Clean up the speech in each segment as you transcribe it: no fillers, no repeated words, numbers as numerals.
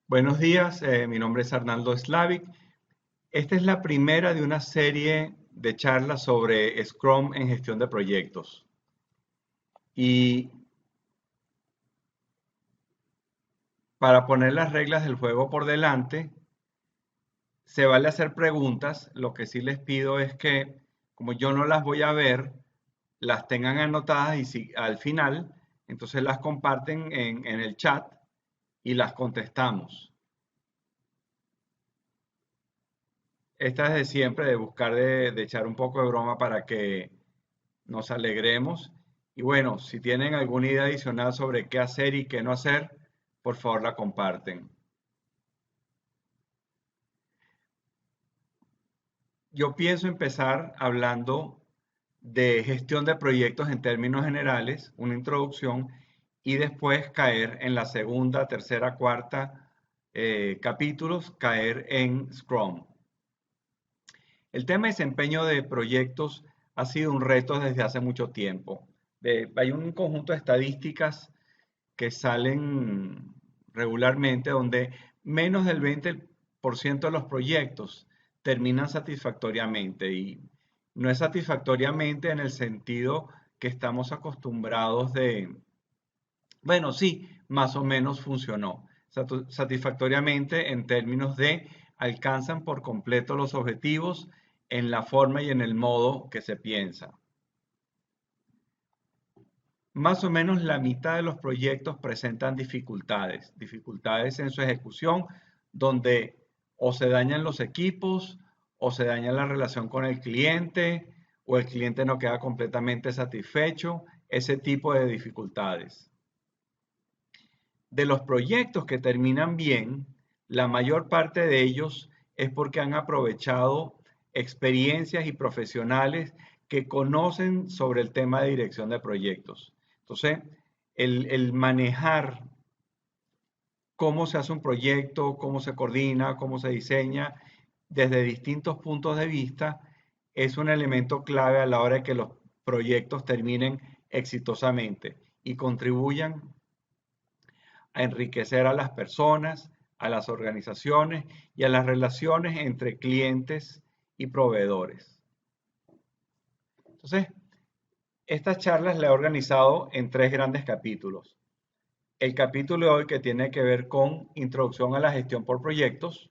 Buenos días, mi nombre es Arnaldo Slavic. Esta es la primera de una serie de charlas sobre Scrum en gestión de proyectos. Y para poner las reglas del juego por delante, se vale hacer preguntas. Lo que sí les pido es que, como yo no las voy a ver, las tengan anotadas y si al final, entonces las comparten en el chat y las contestamos. Esta es de siempre, de buscar de echar un poco de broma para que nos alegremos. Y bueno, si tienen alguna idea adicional sobre qué hacer y qué no hacer, por favor la comparten. Yo pienso empezar hablando de gestión de proyectos en términos generales, una introducción, y después caer en la segunda, tercera, cuarta capítulos, caer en Scrum. El tema de desempeño de proyectos ha sido un reto desde hace mucho tiempo. Hay un conjunto de estadísticas que salen regularmente donde menos del 20% de los proyectos terminan satisfactoriamente y no es satisfactoriamente en el sentido que estamos acostumbrados de, bueno, sí, más o menos funcionó. Satisfactoriamente en términos de alcanzan por completo los objetivos en la forma y en el modo que se piensa. Más o menos la mitad de los proyectos presentan dificultades en su ejecución, donde o se dañan los equipos, o se daña la relación con el cliente, o el cliente no queda completamente satisfecho, ese tipo de dificultades. De los proyectos que terminan bien, la mayor parte de ellos es porque han aprovechado experiencias y profesionales que conocen sobre el tema de dirección de proyectos. Entonces, el manejar cómo se hace un proyecto, cómo se coordina, cómo se diseña desde distintos puntos de vista es un elemento clave a la hora de que los proyectos terminen exitosamente y contribuyan a enriquecer a las personas, a las organizaciones y a las relaciones entre clientes y proveedores. Entonces, estas charlas las he organizado en 3 grandes capítulos. El capítulo de hoy que tiene que ver con introducción a la gestión por proyectos.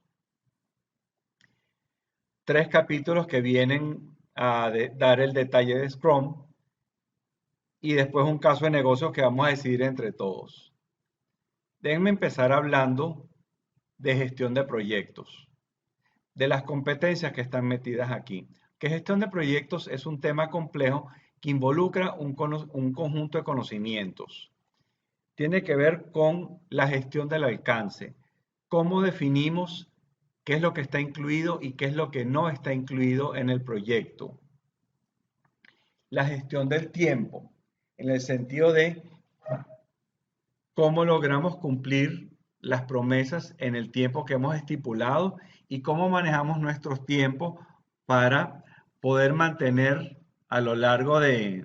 3 capítulos que vienen a dar el detalle de Scrum. Y después un caso de negocio que vamos a decidir entre todos. Déjenme empezar hablando de gestión de proyectos, de las competencias que están metidas aquí. Que gestión de proyectos es un tema complejo que involucra un conjunto de conocimientos. Tiene que ver con la gestión del alcance. ¿Cómo definimos qué es lo que está incluido y qué es lo que no está incluido en el proyecto? La gestión del tiempo, en el sentido de cómo logramos cumplir las promesas en el tiempo que hemos estipulado y cómo manejamos nuestros tiempos para poder mantener a lo largo de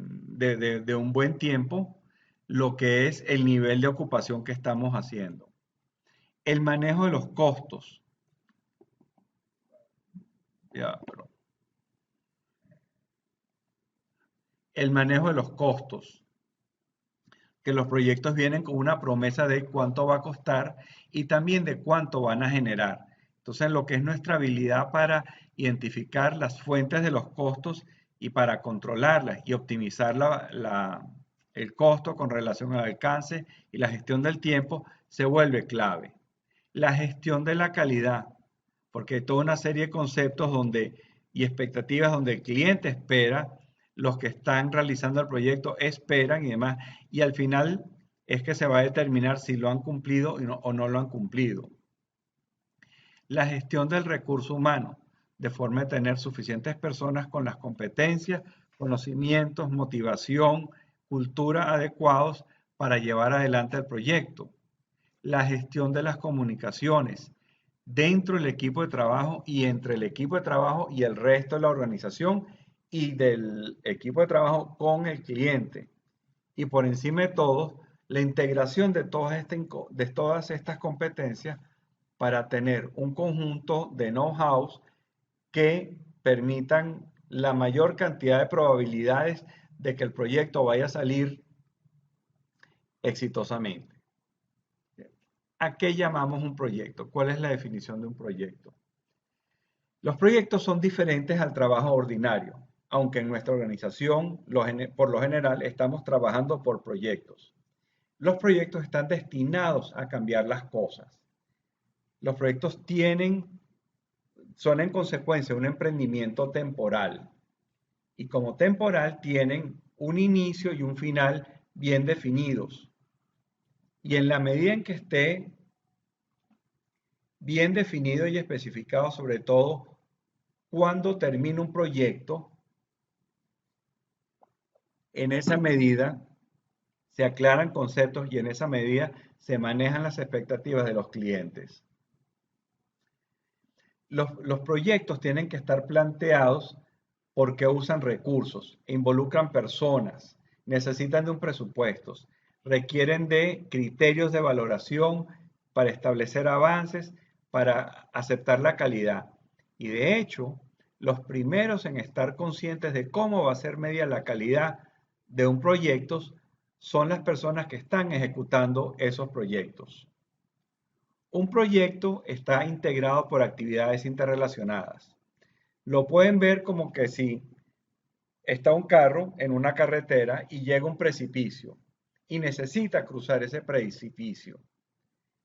un buen tiempo lo que es el nivel de ocupación que estamos haciendo. El manejo de los costos. El manejo de los costos, que los proyectos vienen con una promesa de cuánto va a costar y también de cuánto van a generar. Entonces, lo que es nuestra habilidad para identificar las fuentes de los costos y para controlarlas y optimizar el costo con relación al alcance y la gestión del tiempo se vuelve clave. La gestión de la calidad, porque hay toda una serie de conceptos y expectativas donde el cliente espera, los que están realizando el proyecto esperan y demás, y al final es que se va a determinar si lo han cumplido o no lo han cumplido. La gestión del recurso humano, de forma de tener suficientes personas con las competencias, conocimientos, motivación, cultura adecuados para llevar adelante el proyecto. La gestión de las comunicaciones dentro del equipo de trabajo y entre el equipo de trabajo y el resto de la organización y del equipo de trabajo con el cliente. Y por encima de todo, la integración de todas estas competencias para tener un conjunto de know-hows que permitan la mayor cantidad de probabilidades de que el proyecto vaya a salir exitosamente. ¿A qué llamamos un proyecto? ¿Cuál es la definición de un proyecto? Los proyectos son diferentes al trabajo ordinario, aunque en nuestra organización, por lo general, estamos trabajando por proyectos. Los proyectos están destinados a cambiar las cosas. Los proyectos son en consecuencia un emprendimiento temporal. Y como temporal tienen un inicio y un final bien definidos. Y en la medida en que esté bien definido y especificado, sobre todo cuando termina un proyecto, en esa medida se aclaran conceptos y en esa medida se manejan las expectativas de los clientes. Los proyectos tienen que estar planteados porque usan recursos, involucran personas, necesitan de un presupuesto, requieren de criterios de valoración para establecer avances, para aceptar la calidad. Y de hecho, los primeros en estar conscientes de cómo va a ser medida la calidad de un proyecto son las personas que están ejecutando esos proyectos. Un proyecto está integrado por actividades interrelacionadas. Lo pueden ver como que si está un carro en una carretera y llega un precipicio y necesita cruzar ese precipicio.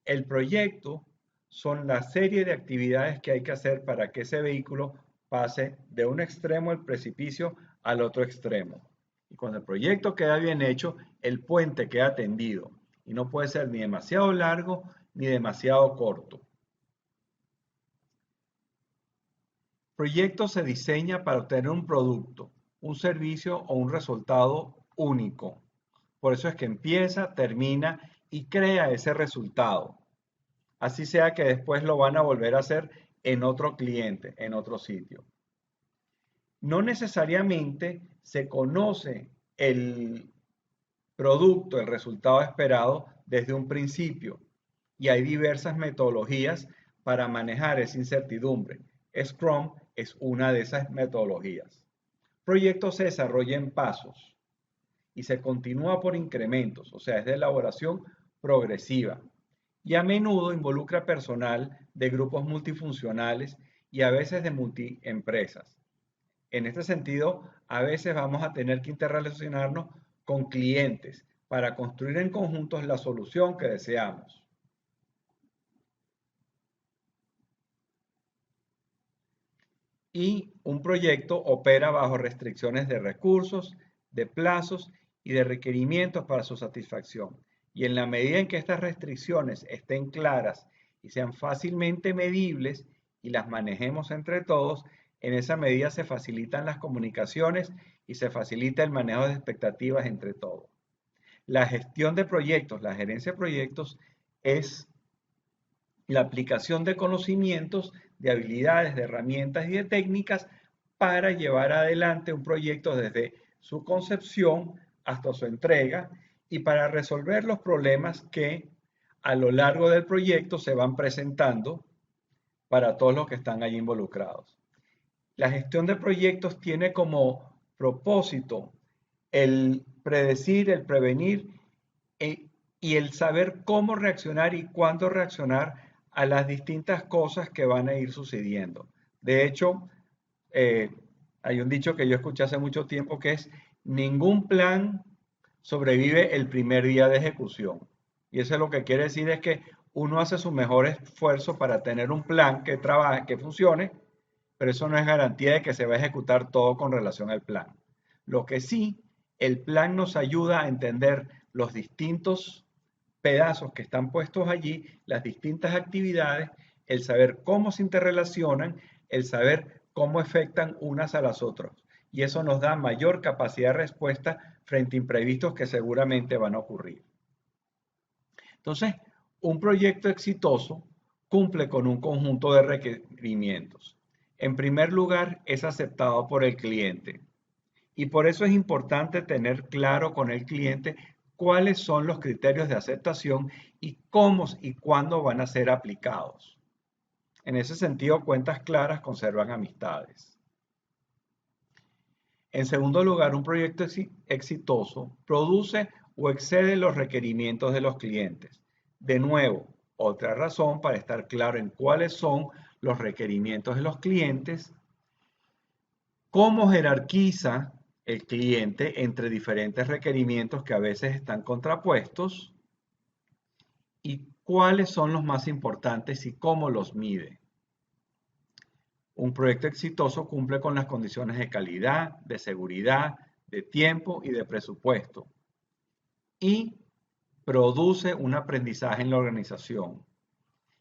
El proyecto son la serie de actividades que hay que hacer para que ese vehículo pase de un extremo del precipicio al otro extremo. Y cuando el proyecto queda bien hecho, el puente queda tendido y no puede ser ni demasiado largo ni demasiado corto. Proyecto se diseña para obtener un producto, un servicio o un resultado único. Por eso es que empieza, termina y crea ese resultado. Así sea que después lo van a volver a hacer en otro cliente, en otro sitio. No necesariamente se conoce el producto, el resultado esperado desde un principio. Y hay diversas metodologías para manejar esa incertidumbre. Scrum es una de esas metodologías. Proyecto se desarrolla en pasos y se continúa por incrementos, o sea, es de elaboración progresiva. Y a menudo involucra personal de grupos multifuncionales y a veces de multiempresas. En este sentido, a veces vamos a tener que interrelacionarnos con clientes para construir en conjuntos la solución que deseamos. Y un proyecto opera bajo restricciones de recursos, de plazos y de requerimientos para su satisfacción. Y en la medida en que estas restricciones estén claras y sean fácilmente medibles y las manejemos entre todos, en esa medida se facilitan las comunicaciones y se facilita el manejo de expectativas entre todos. La gestión de proyectos, la gerencia de proyectos es la aplicación de conocimientos, de habilidades, de herramientas y de técnicas para llevar adelante un proyecto desde su concepción hasta su entrega y para resolver los problemas que a lo largo del proyecto se van presentando para todos los que están allí involucrados. La gestión de proyectos tiene como propósito el predecir, el prevenir y el saber cómo reaccionar y cuándo reaccionar a las distintas cosas que van a ir sucediendo. De hecho, hay un dicho que yo escuché hace mucho tiempo que es: ningún plan sobrevive el primer día de ejecución. Y eso es lo que quiere decir es que uno hace su mejor esfuerzo para tener un plan que trabaje, que funcione, pero eso no es garantía de que se va a ejecutar todo con relación al plan. Lo que sí, el plan nos ayuda a entender los distintos pedazos que están puestos allí, las distintas actividades, el saber cómo se interrelacionan, el saber cómo afectan unas a las otras. Y eso nos da mayor capacidad de respuesta frente a imprevistos que seguramente van a ocurrir. Entonces, un proyecto exitoso cumple con un conjunto de requerimientos. En primer lugar, es aceptado por el cliente. Y por eso es importante tener claro con el cliente cuáles son los criterios de aceptación y cómo y cuándo van a ser aplicados. En ese sentido, cuentas claras conservan amistades. En segundo lugar, un proyecto exitoso produce o excede los requerimientos de los clientes. De nuevo, otra razón para estar claro en cuáles son los requerimientos de los clientes, cómo jerarquiza el cliente entre diferentes requerimientos que a veces están contrapuestos y cuáles son los más importantes y cómo los mide. Un proyecto exitoso cumple con las condiciones de calidad, de seguridad, de tiempo y de presupuesto y produce un aprendizaje en la organización.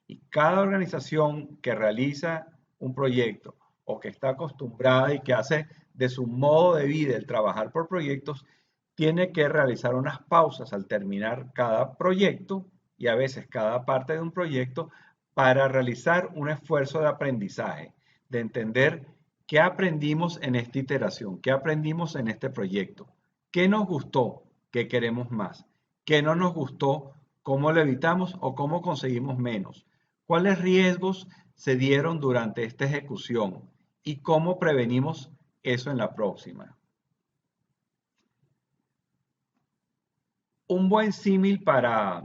Y cada organización que realiza un proyecto o que está acostumbrada y que hace de su modo de vida el trabajar por proyectos, tiene que realizar unas pausas al terminar cada proyecto y a veces cada parte de un proyecto para realizar un esfuerzo de aprendizaje, de entender qué aprendimos en esta iteración, qué aprendimos en este proyecto, qué nos gustó, qué queremos más, qué no nos gustó, cómo lo evitamos o cómo conseguimos menos, cuáles riesgos se dieron durante esta ejecución y cómo prevenimos eso en la próxima. Un buen símil para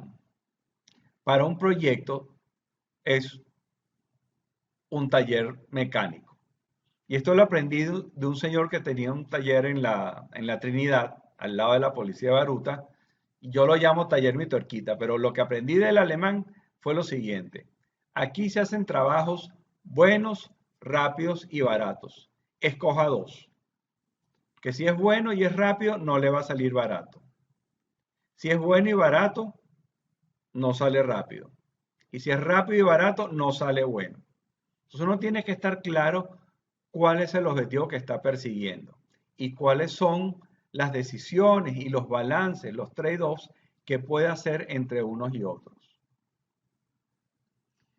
un proyecto es un taller mecánico. Y esto lo aprendí de un señor que tenía un taller en la Trinidad, al lado de la Policía de Baruta. Y yo lo llamo taller Mi Tuerquita, pero lo que aprendí del alemán fue lo siguiente. Aquí se hacen trabajos buenos, rápidos y baratos. Escoja dos. Que si es bueno y es rápido, no le va a salir barato. Si es bueno y barato, no sale rápido. Y si es rápido y barato, no sale bueno. Entonces uno tiene que estar claro cuál es el objetivo que está persiguiendo y cuáles son las decisiones y los balances, los trade-offs que puede hacer entre unos y otros.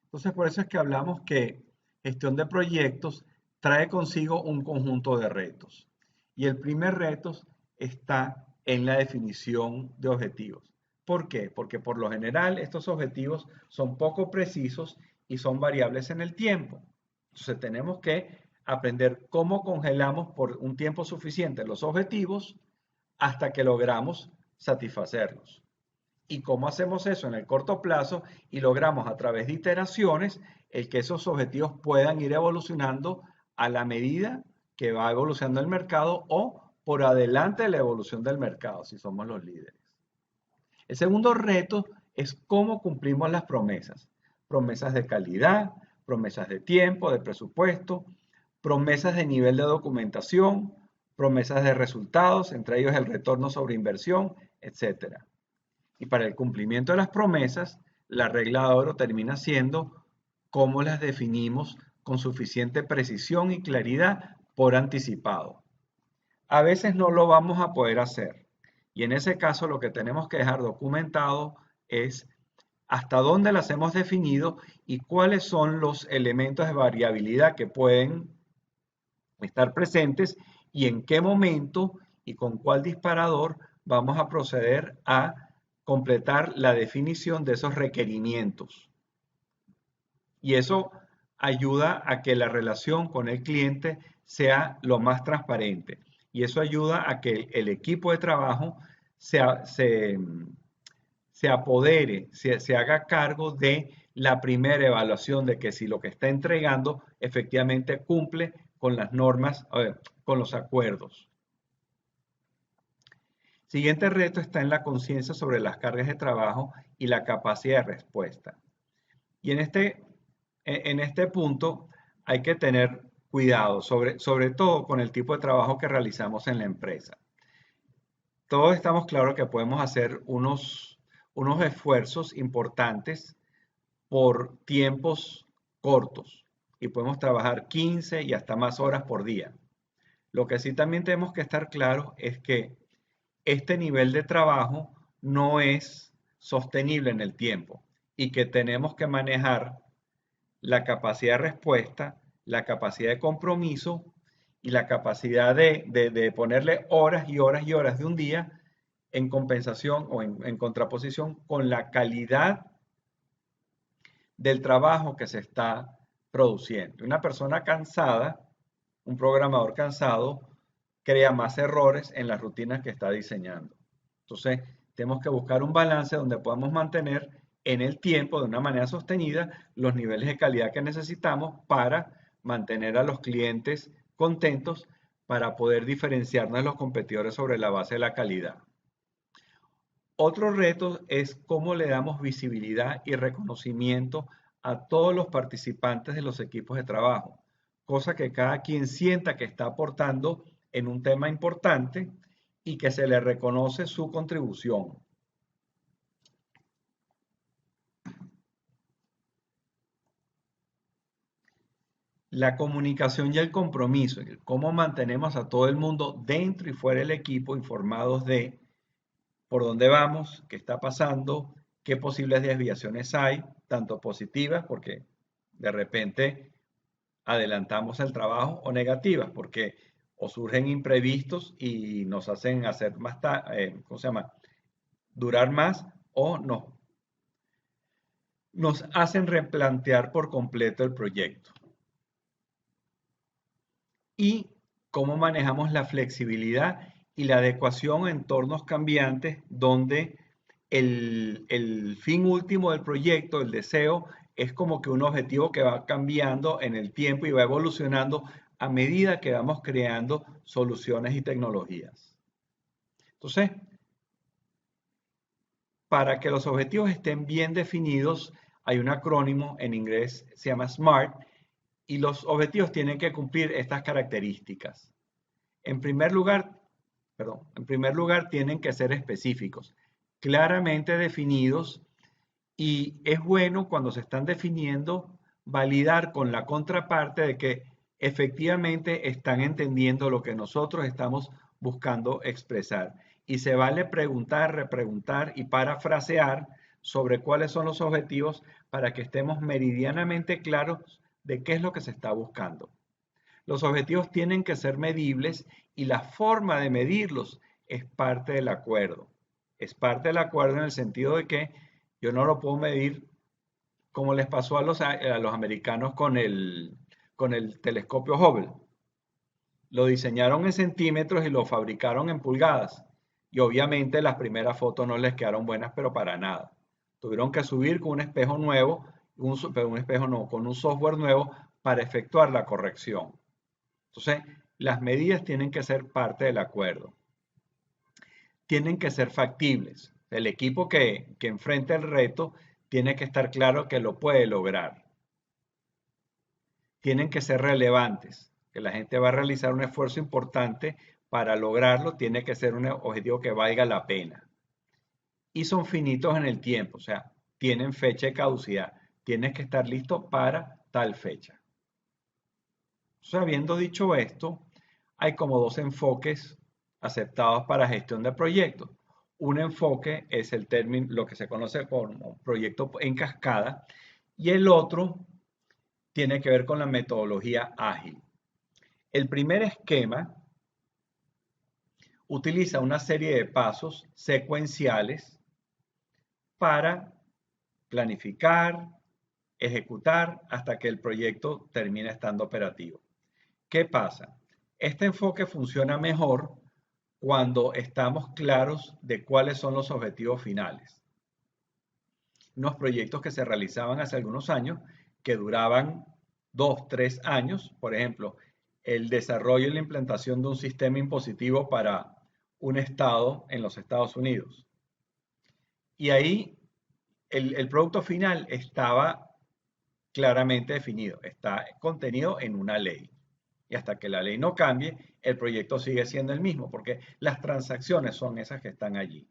Entonces por eso es que hablamos que gestión de proyectos trae consigo un conjunto de retos. Y el primer reto está en la definición de objetivos. ¿Por qué? Porque por lo general estos objetivos son poco precisos y son variables en el tiempo. Entonces tenemos que aprender cómo congelamos por un tiempo suficiente los objetivos hasta que logramos satisfacerlos. Y cómo hacemos eso en el corto plazo y logramos a través de iteraciones el que esos objetivos puedan ir evolucionando a la medida que va evolucionando el mercado o por adelante de la evolución del mercado, si somos los líderes. El segundo reto es cómo cumplimos las promesas. Promesas de calidad, promesas de tiempo, de presupuesto, promesas de nivel de documentación, promesas de resultados, entre ellos el retorno sobre inversión, etc. Y para el cumplimiento de las promesas, la regla de oro termina siendo cómo las definimos con suficiente precisión y claridad por anticipado. A veces no lo vamos a poder hacer. Y en ese caso lo que tenemos que dejar documentado es hasta dónde las hemos definido y cuáles son los elementos de variabilidad que pueden estar presentes y en qué momento y con cuál disparador vamos a proceder a completar la definición de esos requerimientos. Y eso ayuda a que la relación con el cliente sea lo más transparente. Y eso ayuda a que el equipo de trabajo se apodere, se haga cargo de la primera evaluación de que si lo que está entregando efectivamente cumple con las normas, con los acuerdos. Siguiente reto está en la conciencia sobre las cargas de trabajo y la capacidad de respuesta. Y en este punto hay que tener cuidado, sobre todo con el tipo de trabajo que realizamos en la empresa. Todos estamos claros que podemos hacer unos esfuerzos importantes por tiempos cortos y podemos trabajar 15 y hasta más horas por día. Lo que sí también tenemos que estar claros es que este nivel de trabajo no es sostenible en el tiempo y que tenemos que manejar la capacidad de respuesta, la capacidad de compromiso y la capacidad de ponerle horas y horas y horas de un día en compensación o en contraposición con la calidad del trabajo que se está produciendo. Una persona cansada, un programador cansado, crea más errores en las rutinas que está diseñando. Entonces, tenemos que buscar un balance donde podamos mantener en el tiempo, de una manera sostenida, los niveles de calidad que necesitamos para mantener a los clientes contentos, para poder diferenciarnos de los competidores sobre la base de la calidad. Otro reto es cómo le damos visibilidad y reconocimiento a todos los participantes de los equipos de trabajo, cosa que cada quien sienta que está aportando en un tema importante y que se le reconoce su contribución. La comunicación y el compromiso, cómo mantenemos a todo el mundo dentro y fuera del equipo informados de por dónde vamos, qué está pasando, qué posibles desviaciones hay, tanto positivas, porque de repente adelantamos el trabajo, o negativas, porque o surgen imprevistos y nos hacen hacer más, ¿cómo se llama? Durar más, o no. Nos hacen replantear por completo el proyecto. Y cómo manejamos la flexibilidad y la adecuación a entornos cambiantes donde el fin último del proyecto, el deseo, es como que un objetivo que va cambiando en el tiempo y va evolucionando a medida que vamos creando soluciones y tecnologías. Entonces, para que los objetivos estén bien definidos, hay un acrónimo en inglés, se llama SMART, y los objetivos tienen que cumplir estas características. En primer lugar, tienen que ser específicos, claramente definidos, y es bueno cuando se están definiendo validar con la contraparte de que efectivamente están entendiendo lo que nosotros estamos buscando expresar. Y se vale preguntar, repreguntar y parafrasear sobre cuáles son los objetivos para que estemos meridianamente claros de qué es lo que se está buscando. Los objetivos tienen que ser medibles y la forma de medirlos es parte del acuerdo. Es parte del acuerdo en el sentido de que yo no lo puedo medir como les pasó a los americanos con el telescopio Hubble. Lo diseñaron en centímetros y lo fabricaron en pulgadas. Y obviamente las primeras fotos no les quedaron buenas, pero para nada. Tuvieron que subir con un espejo nuevo, con un software nuevo para efectuar la corrección. Entonces, las medidas tienen que ser parte del acuerdo. Tienen que ser factibles. El equipo que enfrenta el reto tiene que estar claro que lo puede lograr. Tienen que ser relevantes, que la gente va a realizar un esfuerzo importante para lograrlo, tiene que ser un objetivo que valga la pena. Y son finitos en el tiempo, o sea, tienen fecha de caducidad. Tienes que estar listo para tal fecha. Entonces, habiendo dicho esto, hay como dos enfoques aceptados para gestión de proyectos. Un enfoque es el término, lo que se conoce como proyecto en cascada, y el otro tiene que ver con la metodología ágil. El primer esquema utiliza una serie de pasos secuenciales para planificar, ejecutar hasta que el proyecto termine estando operativo. ¿Qué pasa? Este enfoque funciona mejor cuando estamos claros de cuáles son los objetivos finales. Unos proyectos que se realizaban hace algunos años que duraban 2, 3 años, por ejemplo, el desarrollo y la implantación de un sistema impositivo para un estado en los Estados Unidos. Y ahí el producto final estaba claramente definido, está contenido en una ley. Y hasta que la ley no cambie, el proyecto sigue siendo el mismo, porque las transacciones son esas que están allí.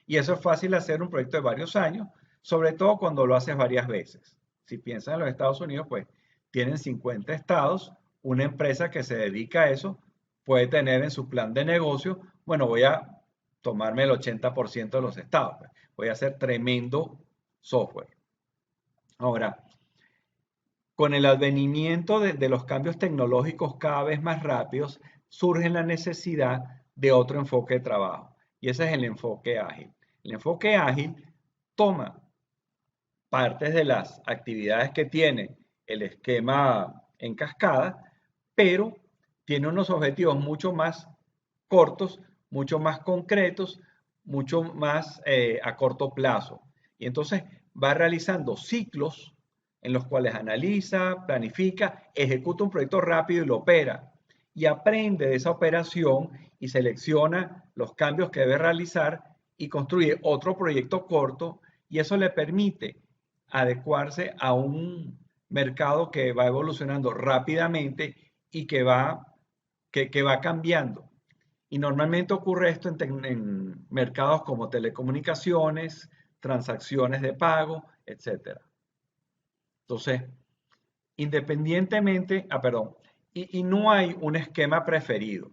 Y eso es fácil hacer un proyecto de varios años, sobre todo cuando lo haces varias veces. Si piensan en los Estados Unidos, pues tienen 50 estados, una empresa que se dedica a eso puede tener en su plan de negocio, bueno, voy a tomarme el 80% de los estados, pues, voy a hacer tremendo software. Ahora, con el advenimiento de los cambios tecnológicos cada vez más rápidos, surge la necesidad de otro enfoque de trabajo. Y ese es el enfoque ágil. El enfoque ágil toma partes de las actividades que tiene el esquema en cascada, pero tiene unos objetivos mucho más cortos, mucho más concretos, mucho más a corto plazo. Y entonces va realizando ciclos en los cuales analiza, planifica, ejecuta un proyecto rápido y lo opera. Y aprende de esa operación y selecciona los cambios que debe realizar y construye otro proyecto corto, y eso le permite adecuarse a un mercado que va evolucionando rápidamente y que va cambiando. Y normalmente ocurre esto en mercados como telecomunicaciones, transacciones de pago, etc. Entonces, independientemente, perdón, y no hay un esquema preferido.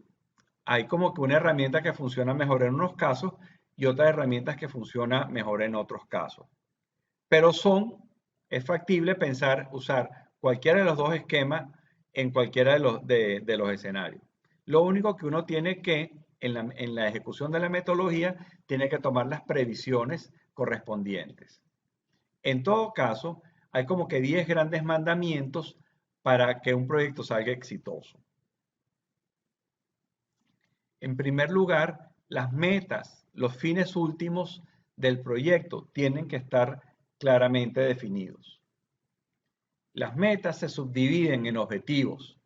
Hay como que una herramienta que funciona mejor en unos casos y otras herramientas que funcionan mejor en otros casos. Pero es factible pensar usar cualquiera de los dos esquemas en cualquiera de los escenarios. Lo único que uno tiene que, en la ejecución de la metodología, tiene que tomar las previsiones correspondientes. En todo caso, hay como que 10 grandes mandamientos para que un proyecto salga exitoso. En primer lugar, las metas, los fines últimos del proyecto tienen que estar claramente definidos. Las metas se subdividen en objetivos,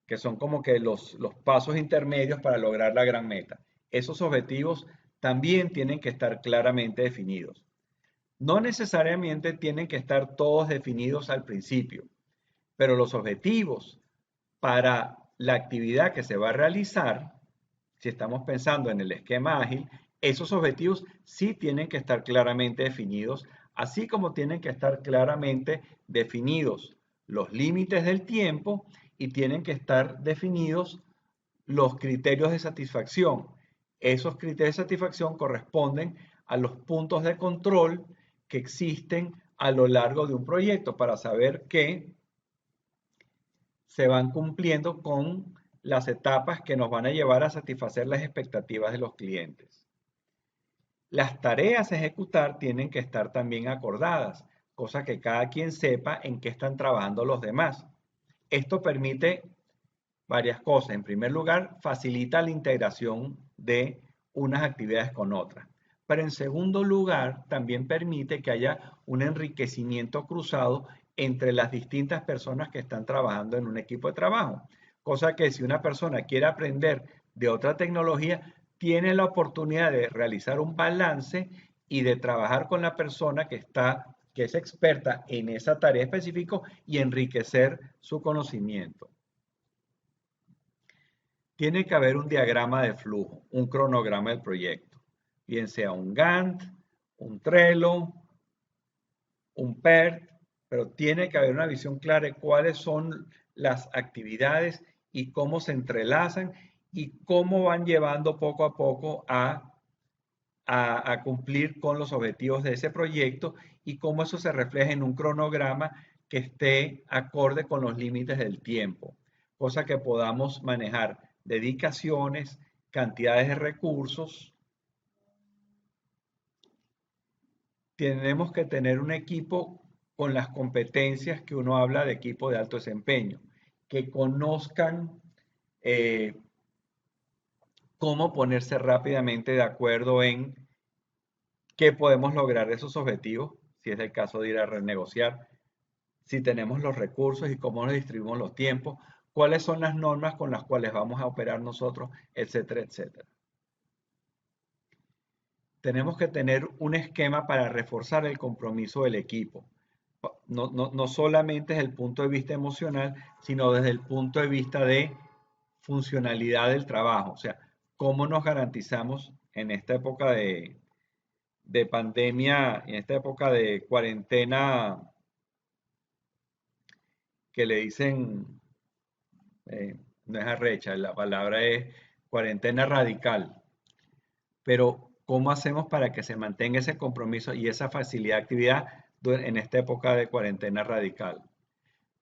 que son como que los pasos intermedios para lograr la gran meta. Esos objetivos también tienen que estar claramente definidos. No necesariamente tienen que estar todos definidos al principio, pero los objetivos para la actividad que se va a realizar, si estamos pensando en el esquema ágil, esos objetivos sí tienen que estar claramente definidos, así como tienen que estar claramente definidos los límites del tiempo y tienen que estar definidos los criterios de satisfacción. Esos criterios de satisfacción corresponden a los puntos de control que existen a lo largo de un proyecto para saber que se van cumpliendo con las etapas que nos van a llevar a satisfacer las expectativas de los clientes. Las tareas a ejecutar tienen que estar también acordadas, cosa que cada quien sepa en qué están trabajando los demás. Esto permite varias cosas. En primer lugar, facilita la integración de unas actividades con otras. Pero en segundo lugar, también permite que haya un enriquecimiento cruzado entre las distintas personas que están trabajando en un equipo de trabajo. Cosa que si una persona quiere aprender de otra tecnología, tiene la oportunidad de realizar un balance y de trabajar con la persona que es experta en esa tarea específica y enriquecer su conocimiento. Tiene que haber un diagrama de flujo, un cronograma del proyecto, bien sea un Gantt, un Trello, un PERT, pero tiene que haber una visión clara de cuáles son las actividades y cómo se entrelazan y cómo van llevando poco a poco a cumplir con los objetivos de ese proyecto y cómo eso se refleja en un cronograma que esté acorde con los límites del tiempo, cosa que podamos manejar dedicaciones, cantidades de recursos. Tenemos que tener un equipo con las competencias que uno habla de equipo de alto desempeño, que conozcan cómo ponerse rápidamente de acuerdo en qué podemos lograr de esos objetivos, si es el caso de ir a renegociar, si tenemos los recursos y cómo nos distribuimos los tiempos, cuáles son las normas con las cuales vamos a operar nosotros, etcétera, etcétera. Tenemos que tener un esquema para reforzar el compromiso del equipo. No solamente desde el punto de vista emocional, sino desde el punto de vista de funcionalidad del trabajo. O sea, cómo nos garantizamos en esta época de pandemia, en esta época de cuarentena que le dicen, no es arrecha, la palabra es cuarentena radical. Pero, ¿cómo hacemos para que se mantenga ese compromiso y esa facilidad de actividad en esta época de cuarentena radical?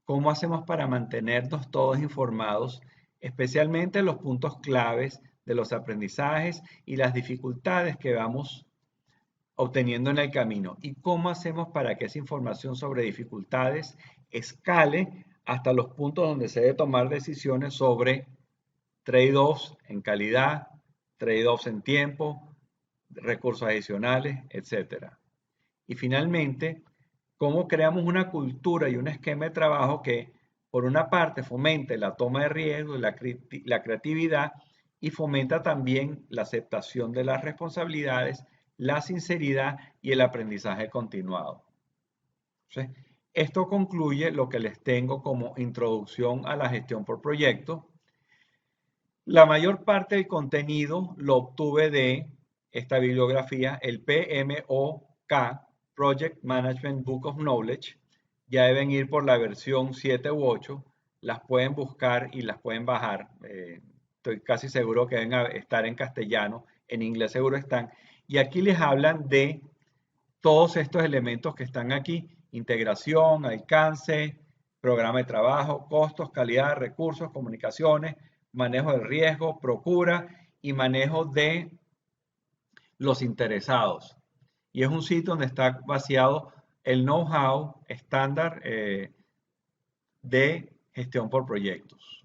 ¿Cómo hacemos para mantenernos todos informados, especialmente los puntos claves de los aprendizajes y las dificultades que vamos obteniendo en el camino. ¿Y cómo hacemos para que esa información sobre dificultades escale hasta los puntos donde se debe tomar decisiones sobre trade-offs en calidad, trade-offs en tiempo, recursos adicionales, etcétera? Y finalmente, cómo creamos una cultura y un esquema de trabajo que, por una parte, fomente la toma de riesgo, la creatividad y fomenta también la aceptación de las responsabilidades, la sinceridad y el aprendizaje continuado. Entonces, esto concluye lo que les tengo como introducción a la gestión por proyecto. La mayor parte del contenido lo obtuve de esta bibliografía, el PMOK, Project Management Book of Knowledge. Ya deben ir por la versión 7 u 8. Las pueden buscar y las pueden bajar. Estoy casi seguro que deben estar en castellano. En inglés seguro están. Y aquí les hablan de todos estos elementos que están aquí: integración, alcance, programa de trabajo, costos, calidad, recursos, comunicaciones, manejo del riesgo, procura y manejo de los interesados. Y es un sitio donde está vaciado el know-how estándar de gestión por proyectos.